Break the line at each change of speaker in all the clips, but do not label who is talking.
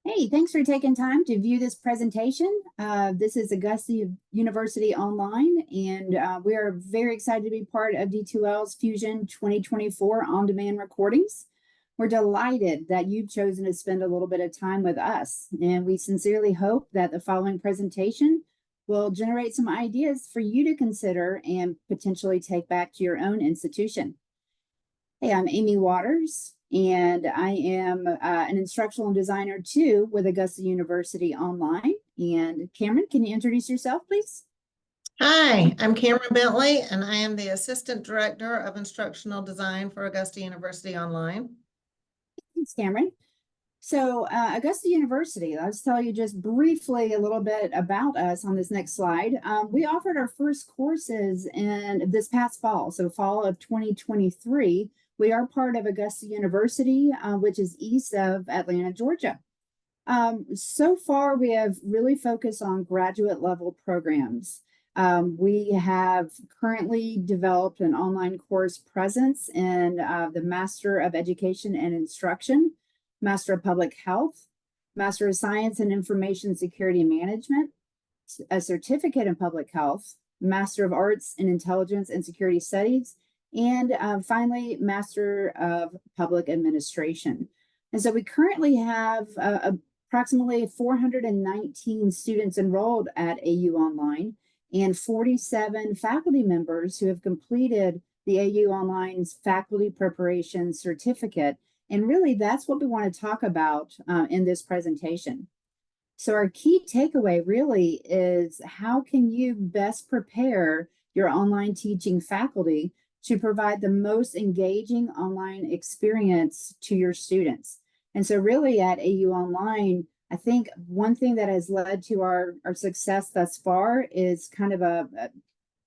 Hey, thanks for taking time to view this presentation. This is Augusta University Online, and we are very excited to be part of D2L's Fusion 2024 on-demand recordings. We're delighted that you've chosen to spend a little bit of time with us, and we sincerely hope that the following presentation will generate some ideas for you to consider and potentially take back to your own institution. Hey, I'm Amy Waters, and I am an instructional designer too with Augusta University Online. And Cameron, can you introduce yourself, please?
Hi, I'm Cameron Bentley, and I am the Assistant Director of Instructional Design for Augusta University Online.
Thanks, Cameron. So, Augusta University, let's tell you just briefly a little bit about us on this next slide. We offered our first courses in this past fall, so fall of 2023. We are part of Augusta University, which is east of Atlanta, Georgia. So far, we have really focused on graduate level programs. We have currently developed an online course presence in the Master of Education and Instruction, Master of Public Health, Master of Science and Information Security Management, a Certificate in Public Health, Master of Arts in Intelligence and Security Studies, and finally, Master of Public Administration. And so we currently have approximately 419 students enrolled at AU Online and 47 faculty members who have completed the AU Online's Faculty Preparation Certificate. And really, that's what we want to talk about in this presentation. So our key takeaway really is how can you best prepare your online teaching faculty to provide the most engaging online experience to your students. And so really at AU Online, I think one thing that has led to our success thus far is kind of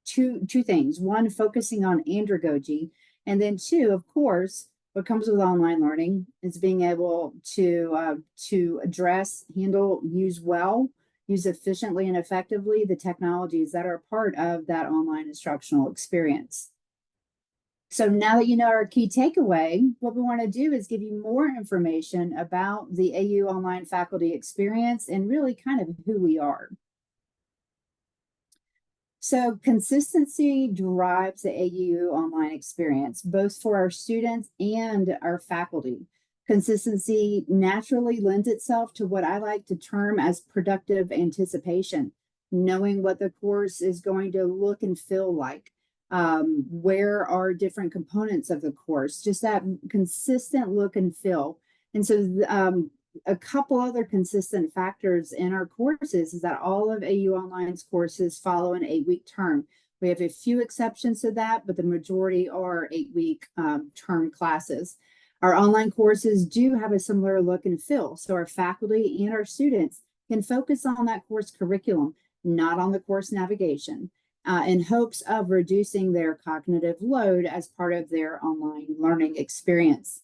two things. One, focusing on andragogy, and then two, of course, what comes with online learning is being able to address, handle, use efficiently and effectively the technologies that are part of that online instructional experience. So now that you know our key takeaway, what we want to do is give you more information about the AU Online faculty experience and really kind of who we are. So consistency drives the AU Online experience, both for our students and our faculty. Consistency naturally lends itself to what I like to term as productive anticipation, knowing what the course is going to look and feel like. Where are different components of the course, just that consistent look and feel. And so a couple other consistent factors in our courses is that all of AU Online's courses follow an 8-week term. We have a few exceptions to that, but the majority are 8-week term classes. Our online courses do have a similar look and feel, so our faculty and our students can focus on that course curriculum, not on the course navigation, in hopes of reducing their cognitive load as part of their online learning experience.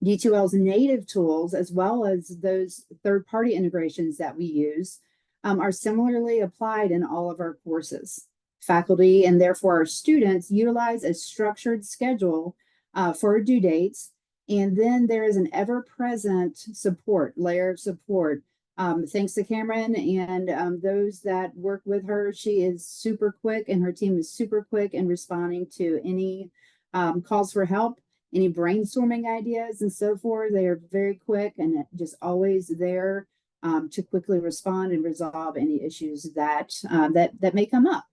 D2L's native tools, as well as those third-party integrations that we use, are similarly applied in all of our courses. Faculty and therefore our students utilize a structured schedule for due dates, and then there is an ever-present layer of support. Thanks to Cameron and those that work with her, she is super quick and her team is super quick in responding to any calls for help, any brainstorming ideas and so forth. They are very quick and just always there to quickly respond and resolve any issues that may come up.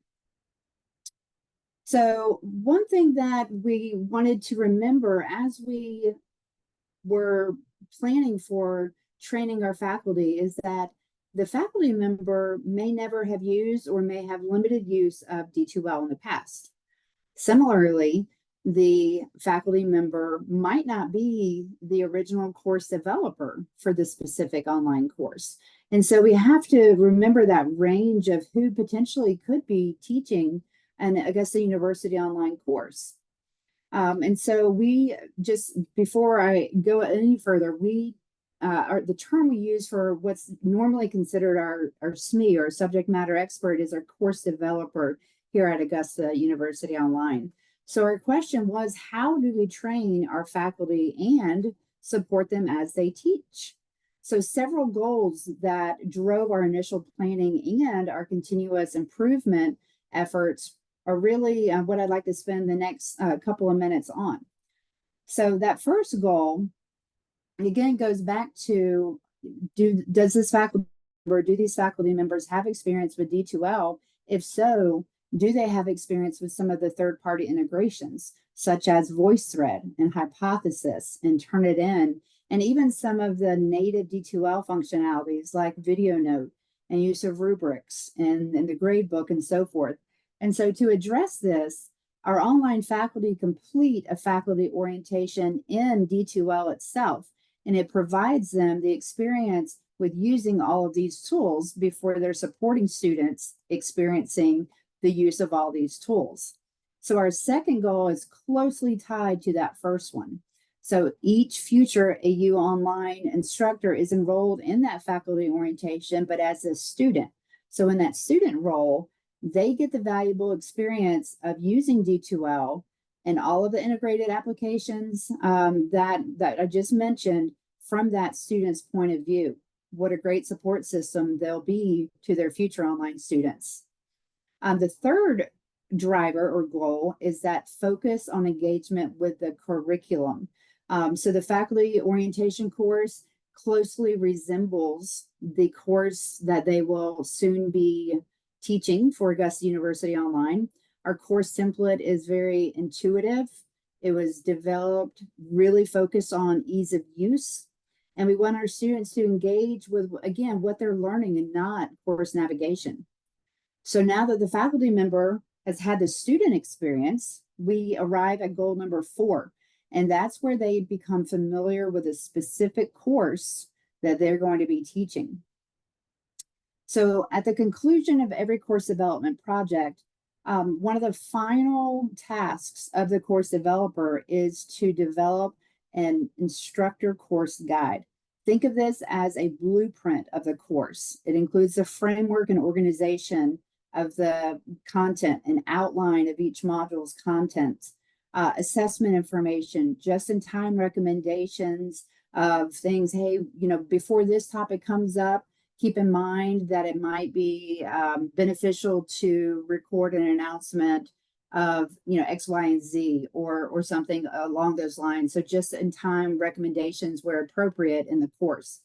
So one thing that we wanted to remember as we were planning for training our faculty is that the faculty member may never have used or may have limited use of D2L in the past. Similarly, the faculty member might not be the original course developer for the specific online course. And so we have to remember that range of who potentially could be teaching an Augusta University online course. And so we just, before I go any further, the term we use for what's normally considered our SME or subject matter expert is our course developer here at Augusta University Online. So our question was, how do we train our faculty and support them as they teach? So several goals that drove our initial planning and our continuous improvement efforts are really what I'd like to spend the next couple of minutes on. So that first goal, again, goes back to does this faculty or do these faculty members have experience with D2L? If so, do they have experience with some of the third-party integrations, such as VoiceThread and Hypothesis and Turnitin, and even some of the native D2L functionalities like Video Note and use of rubrics and the gradebook and so forth. And so to address this, our online faculty complete a faculty orientation in D2L itself, and it provides them the experience with using all of these tools before they're supporting students experiencing the use of all these tools. So our second goal is closely tied to that first one. So each future AU online instructor is enrolled in that faculty orientation, but as a student. So in that student role, they get the valuable experience of using D2L and all of the integrated applications that I just mentioned from that student's point of view. What a great support system they'll be to their future online students. The third driver or goal is that focus on engagement with the curriculum. So the faculty orientation course closely resembles the course that they will soon be teaching for Augusta University Online. Our course template is very intuitive. It was developed really focused on ease of use. And we want our students to engage with, again, what they're learning and not course navigation. So now that the faculty member has had the student experience, we arrive at goal number 4. And that's where they become familiar with a specific course that they're going to be teaching. So at the conclusion of every course development project, one of the final tasks of the course developer is to develop an instructor course guide. Think of this as a blueprint of the course. It includes the framework and organization of the content, an outline of each module's contents, assessment information, just-in-time recommendations of things. Hey, before this topic comes up, keep in mind that it might be beneficial to record an announcement of X, Y, and Z or something along those lines. So just in time recommendations where appropriate in the course.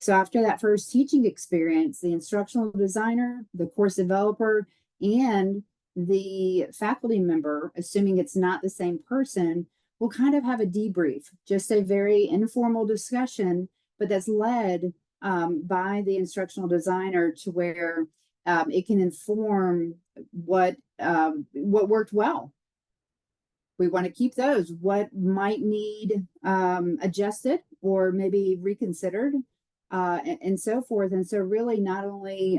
So after that first teaching experience, the instructional designer, the course developer, and the faculty member, assuming it's not the same person, will kind of have a debrief, just a very informal discussion, but that's led by the instructional designer to where it can inform what worked well. We want to keep those. What might need adjusted or maybe reconsidered, and so forth. And so really not only,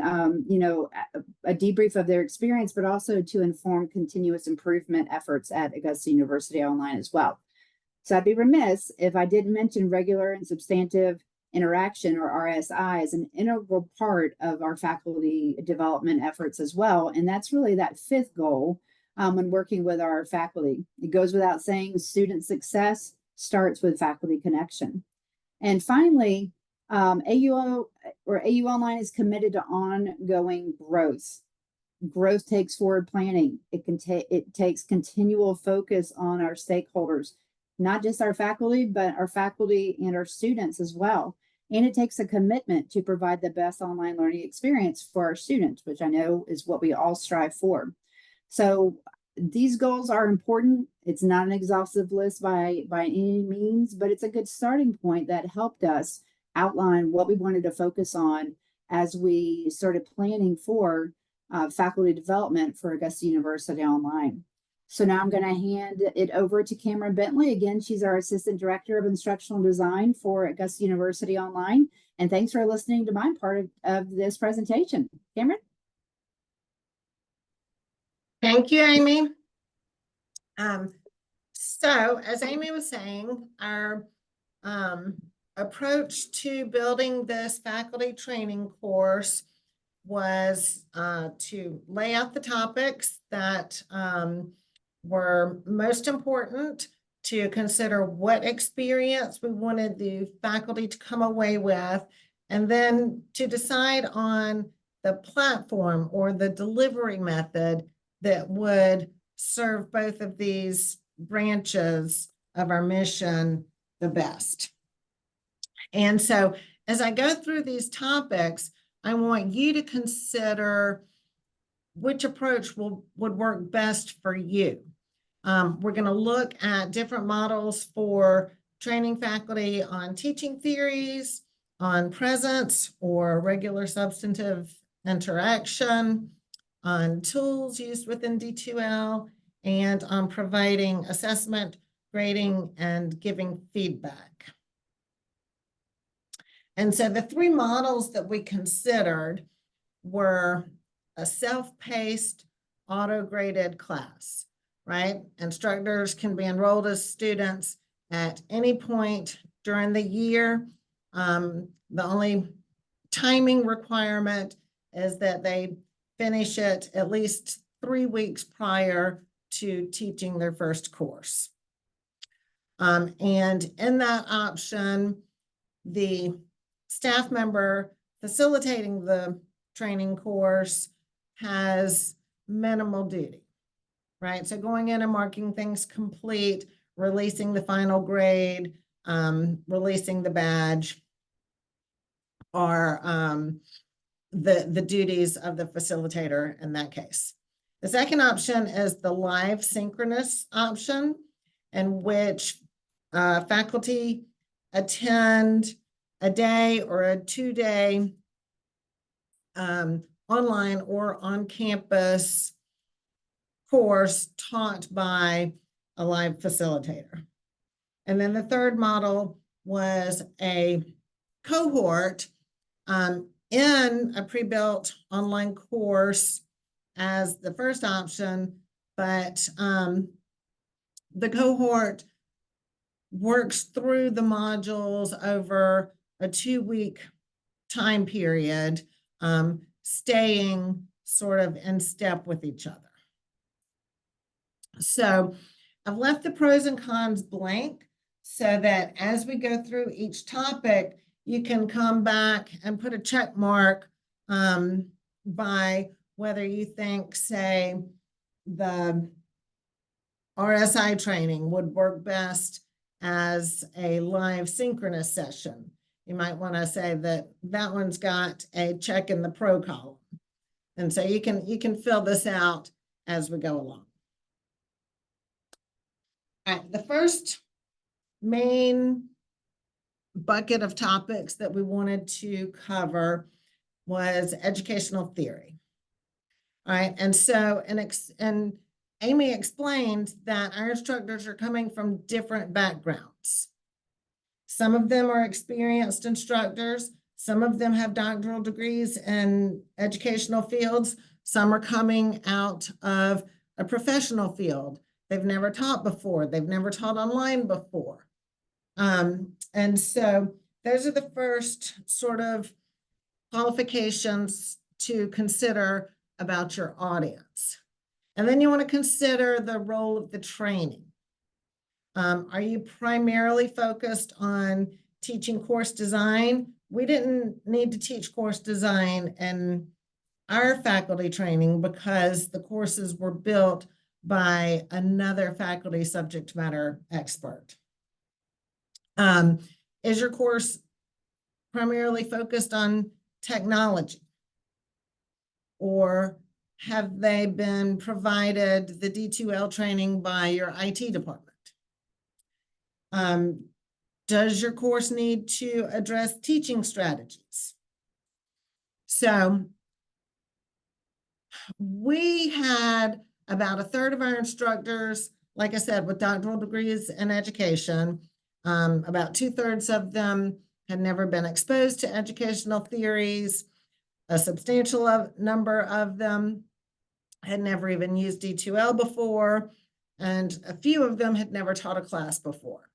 a debrief of their experience, but also to inform continuous improvement efforts at Augusta University Online as well. So I'd be remiss if I didn't mention regular and substantive interaction, or RSI, is an integral part of our faculty development efforts as well. And that's really that fifth goal when working with our faculty. It goes without saying, student success starts with faculty connection. And finally, AU Online is committed to ongoing growth. Growth takes forward planning. It takes continual focus on our stakeholders, not just our faculty, but our faculty and our students as well. And it takes a commitment to provide the best online learning experience for our students, which I know is what we all strive for. So these goals are important. It's not an exhaustive list by any means, but it's a good starting point that helped us outline what we wanted to focus on as we started planning for faculty development for Augusta University Online. So now I'm going to hand it over to Cameron Bentley. Again, she's our Assistant Director of Instructional Design for Augusta University Online. And thanks for listening to my part of this presentation. Cameron?
Thank you, Amy. So as Amy was saying, our approach to building this faculty training course was to lay out the topics that were most important to consider what experience we wanted the faculty to come away with, and then to decide on the platform or the delivery method that would serve both of these branches of our mission the best. And so as I go through these topics, I want you to consider which approach would work best for you. We're going to look at different models for training faculty on teaching theories, on presence or regular substantive interaction, on tools used within D2L, and on providing assessment, grading, and giving feedback. And so the three models that we considered were a self-paced, auto-graded class, right? Instructors can be enrolled as students at any point during the year. The only timing requirement is that they finish it at least 3 weeks prior to teaching their first course. And in that option, the staff member facilitating the training course has minimal duty, right? So going in and marking things complete, releasing the final grade, releasing the badge are the duties of the facilitator in that case. The second option is the live synchronous option, in which faculty attend a day or a 2-day online or on-campus course taught by a live facilitator. And then the third model was a cohort in a pre-built online course as the first option, but the cohort works through the modules over a 2-week time period, staying sort of in step with each other. So I've left the pros and cons blank so that as we go through each topic, you can come back and put a check mark by whether you think, say, the RSI training would work best as a live synchronous session. You might want to say that that one's got a check in the pro column. And so you can fill this out as we go along. All right, the first main bucket of topics that we wanted to cover was educational theory. All right, and so, and Amy explained that our instructors are coming from different backgrounds. Some of them are experienced instructors. Some of them have doctoral degrees in educational fields. Some are coming out of a professional field. They've never taught before. They've never taught online before. And so those are the first sort of qualifications to consider about your audience. And then you want to consider the role of the training. Are you primarily focused on teaching course design? We didn't need to teach course design in our faculty training because the courses were built by another faculty subject matter expert. Is your course primarily focused on technology? Or have they been provided the D2L training by your IT department? Does your course need to address teaching strategies? So we had about 1/3 of our instructors, like I said, with doctoral degrees in education. About 2/3 of them had never been exposed to educational theories. A substantial number of them had never even used D2L before, and a few of them had never taught a class before.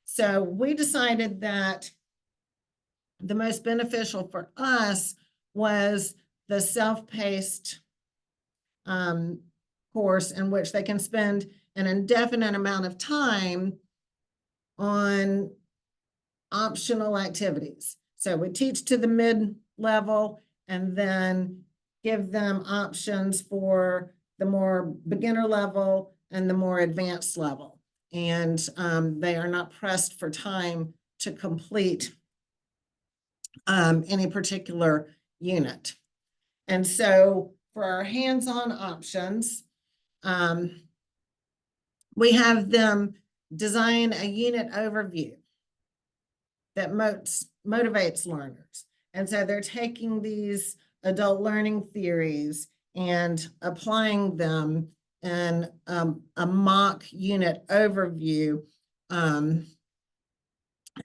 So we decided that the most beneficial for us was the self-paced course in which they can spend an indefinite amount of time on optional activities. So we teach to the mid-level and then give them options for the more beginner level and the more advanced level. And they are not pressed for time to complete any particular unit. And so for our hands-on options, we have them design a unit overview that motivates learners. And so they're taking these adult learning theories and applying them in a mock unit overview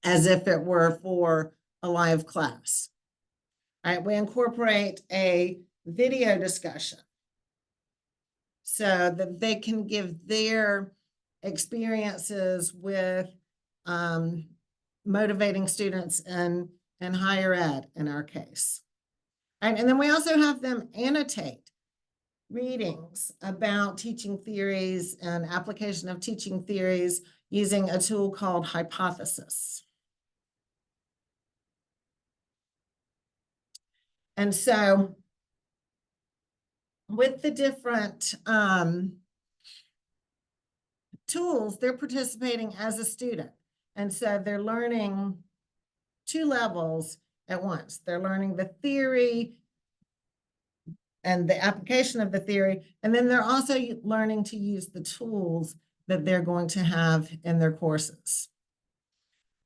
as if it were for a live class. All right, we incorporate a video discussion so that they can give their experiences with motivating students in higher ed in our case. And then we also have them annotate readings about teaching theories and application of teaching theories using a tool called Hypothesis. And so with the different tools, they're participating as a student. And so they're learning 2 levels at once. They're learning the theory and the application of the theory, and then they're also learning to use the tools that they're going to have in their courses.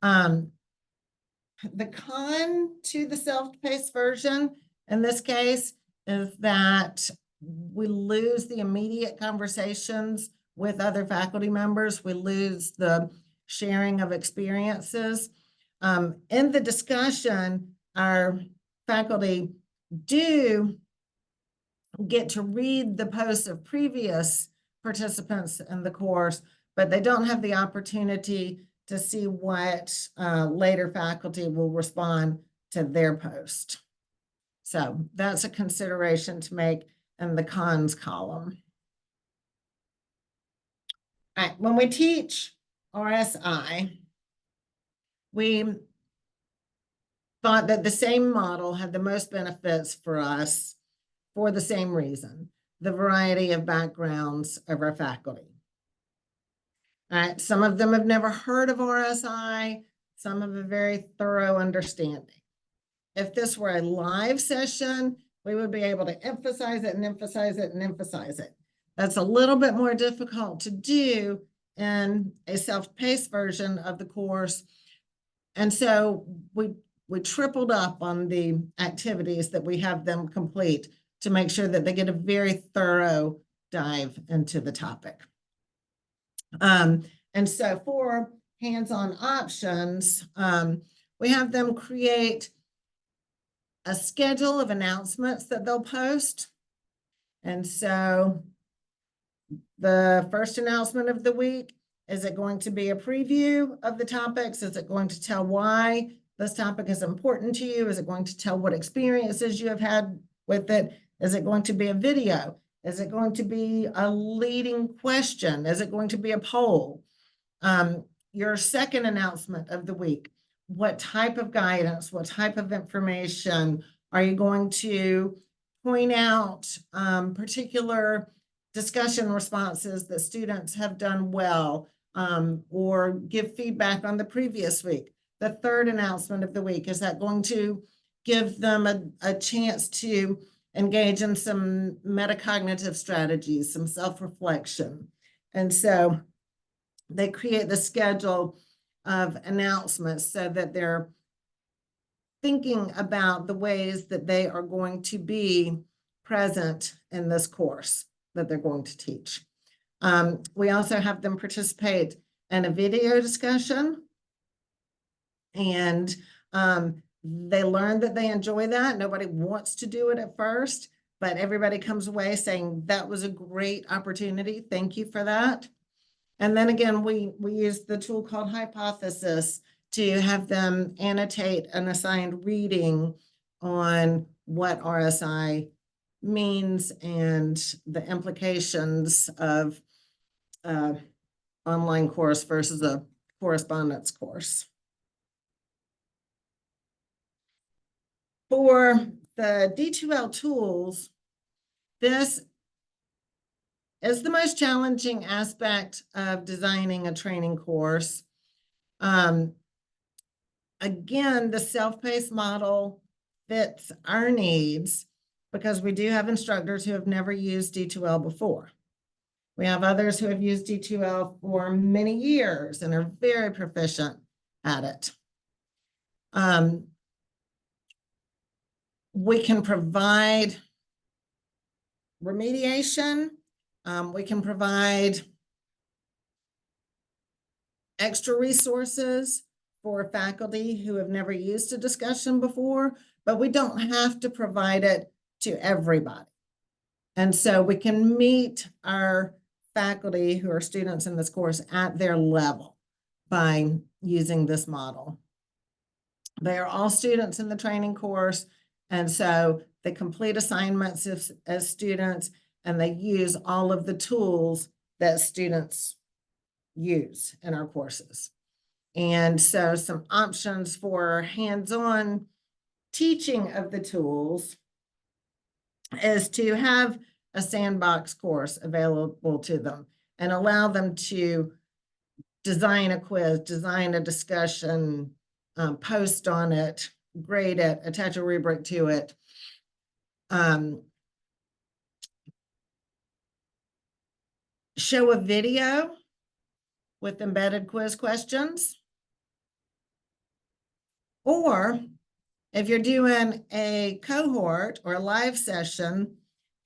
The con to the self-paced version in this case is that we lose the immediate conversations with other faculty members. We lose the sharing of experiences. In the discussion, our faculty do get to read the posts of previous participants in the course, but they don't have the opportunity to see what later faculty will respond to their post. So that's a consideration to make in the cons column. All right, when we teach RSI, we thought that the same model had the most benefits for us for the same reason, the variety of backgrounds of our faculty. All right, some of them have never heard of RSI, some have a very thorough understanding. If this were a live session, we would be able to emphasize it and emphasize it and emphasize it. That's a little bit more difficult to do in a self-paced version of the course. And so we tripled up on the activities that we have them complete to make sure that they get a very thorough dive into the topic. And so for hands-on options, we have them create a schedule of announcements that they'll post. And so the first announcement of the week, is it going to be a preview of the topics? Is it going to tell why this topic is important to you? Is it going to tell what experiences you have had with it? Is it going to be a video? Is it going to be a leading question? Is it going to be a poll? Your second announcement of the week, what type of guidance, what type of information are you going to point out particular discussion responses that students have done well, or give feedback on the previous week? The third announcement of the week, is that going to give them a chance to engage in some metacognitive strategies, some self-reflection? And so they create the schedule of announcements so that they're thinking about the ways that they are going to be present in this course that they're going to teach. We also have them participate in a video discussion, and they learn that they enjoy that. Nobody wants to do it at first, but everybody comes away saying that was a great opportunity. Thank you for that. And then again, we use the tool called Hypothesis to have them annotate an assigned reading on what RSI means and the implications of online course versus a correspondence course. For the D2L tools, this is the most challenging aspect of designing a training course. Again, the self-paced model fits our needs because we do have instructors who have never used D2L before. We have others who have used D2L for many years and are very proficient at it. We can provide remediation. We can provide extra resources for faculty who have never used a discussion before, but we don't have to provide it to everybody. And so we can meet our faculty who are students in this course at their level by using this model. They are all students in the training course, and so they complete assignments as students, and they use all of the tools that students use in our courses. And so some options for hands-on teaching of the tools is to have a sandbox course available to them and allow them to design a quiz, design a discussion, post on it, grade it, attach a rubric to it. Show a video with embedded quiz questions. Or if you're doing a cohort or a live session,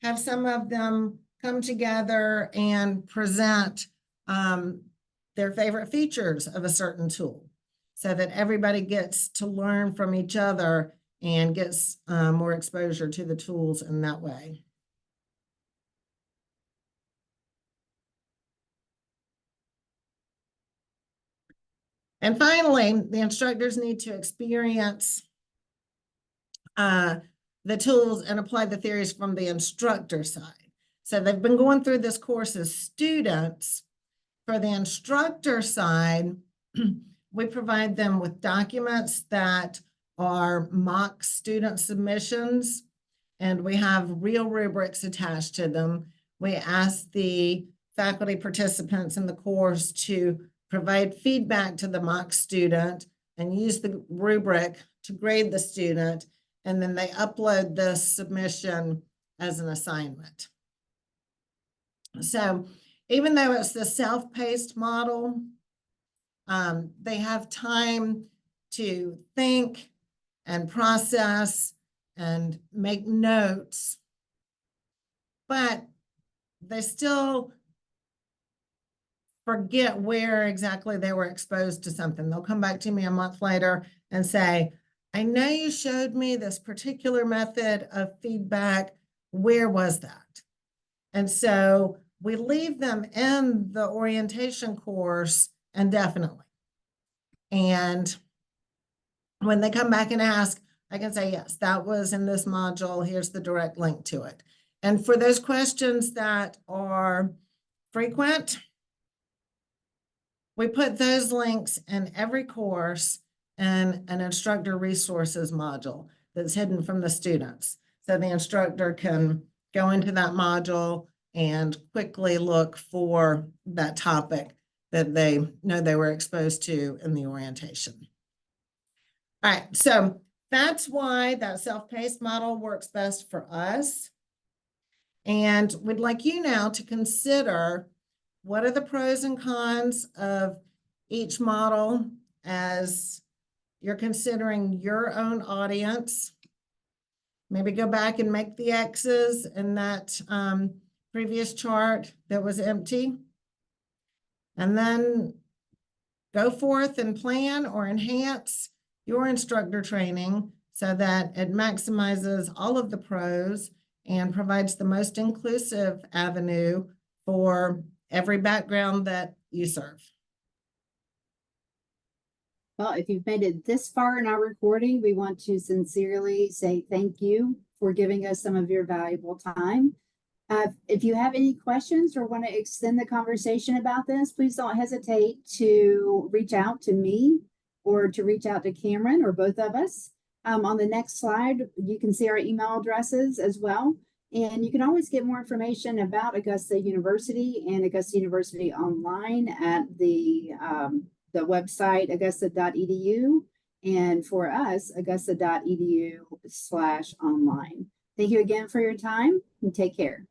have some of them come together and present their favorite features of a certain tool so that everybody gets to learn from each other and gets more exposure to the tools in that way. And finally, the instructors need to experience the tools and apply the theories from the instructor side. So they've been going through this course as students. For the instructor side, we provide them with documents that are mock student submissions, and we have real rubrics attached to them. We ask the faculty participants in the course to provide feedback to the mock student and use the rubric to grade the student, and then they upload this submission as an assignment. So even though it's the self-paced model, they have time to think and process and make notes, but they still forget where exactly they were exposed to something. They'll come back to me a month later and say, I know you showed me this particular method of feedback. Where was that? And so we leave them in the orientation course indefinitely. And when they come back and ask, I can say, yes, that was in this module. Here's the direct link to it. And for those questions that are frequent, we put those links in every course in an instructor resources module that's hidden from the students. So the instructor can go into that module and quickly look for that topic that they know they were exposed to in the orientation. All right, so that's why that self-paced model works best for us. And we'd like you now to consider what are the pros and cons of each model as you're considering your own audience. Maybe go back and make the X's in that previous chart that was empty. And then go forth and plan or enhance your instructor training so that it maximizes all of the pros and provides the most inclusive avenue for every background that you serve.
Well, if you've made it this far in our recording, we want to sincerely say thank you for giving us some of your valuable time. If you have any questions or want to extend the conversation about this, please don't hesitate to reach out to me or to reach out to Cameron or both of us. On the next slide, you can see our email addresses as well. And you can always get more information about Augusta University and Augusta University online at the website augusta.edu. And for us, augusta.edu/online. Thank you again for your time and take care.